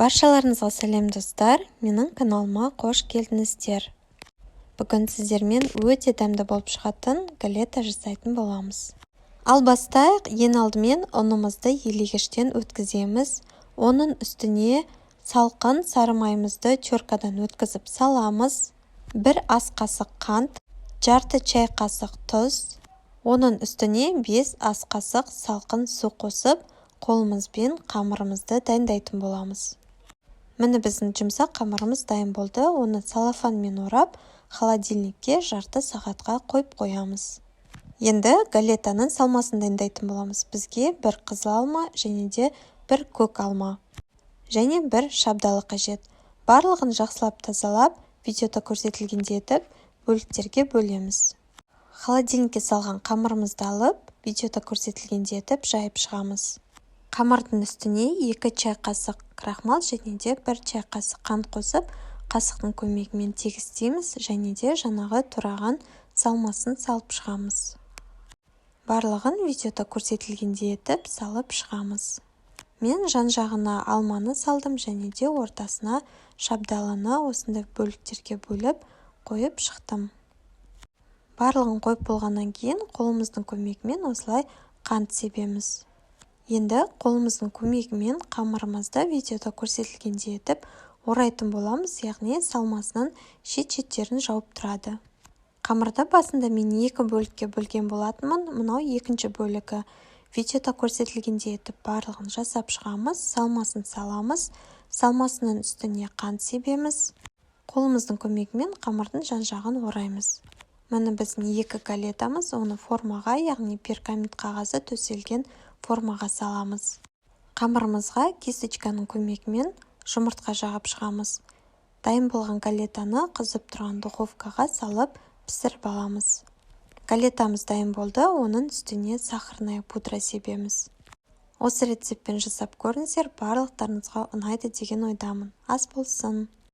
Баршаларыңызға сәлем достар, менің каналыма қош келдіңіздер. Бүгін сіздермен өте дәмді болып шығатын галета жасайтын боламыз. Ал бастайық, ең алдымен ұнымызды елегіштен өткіземіз. Оның үстіне салқын сары майымызды теркадан өткізіп саламыз. 1 ас қасық қант, жарты чай қасық тұз, оның үстіне 5 ас қасық салқын су қосып, қолымызбен қамырымызды дайындайтын боламыз. Міне біздің жұмсақ қамырымыз дайын болды. Оны салафанмен орап, холодильникке жарты сағатқа қойып қоямыз. Енді галетаның салмасын дайындайтын боламыз. Бізге 1 қызыл алма және де 1 көк алма және 1 шабдалы қажет. Барлығын жақсылап тазалап, видеода көрсетілгендей етіп, бөліктерге бөлеміз. Холодильникке салған қамырымызды алып, видеода көрсетілгендей етіп жайып шығамыз. Қамырдың үстіне 2 чай қасық крахмал және де 1 чай қасық қант қосып, қасықтың көмегімен тегістейміз және де жаңағы тураған салмасын салып шығамыз. Барлығын видеода көрсетілгендей етіп салып шығамыз. Мен жан-жағына алманы салдым және де ортасына шабдалыны осындай бөліктерге бөліп қойып шықтым. Барлығын қойып болғаннан кейін қолымыздың көмегімен осылай қант себеміз. Енді қолымыздың көмегімен қамырымызды видеода көрсетілгендей етіп орайтын боламыз, яғни салмасынан шет-шеттерін жауып тұрады. Қамырды басында мен 2 бөлікке бөлген болатынмын, мынау екінші бөлігі. Видеода көрсетілгендей етіп барлығын жасап шығамыз, салмасын саламыз, салмасының үстіне қант себеміз. Қолымыздың көмегімен қамырдың жан-жағын ораймыз. Міне біздің 2 галетамыз, оны формаға, яғни пергамент қағазы төселген формаға саламыз. Қамырымызға кисточканың көмегімен жұмыртқа жағып шығамыз. Дайын болған галетаны қызып тұрған духовкаға салып пісіріп аламыз. Галетамыз дайын болды, оның үстіне сахарная пудра себеміз. Осы рецептпен жасап көріңіздер, барлықтарыңызға ұнайды деген ойдамын. Ас болсын!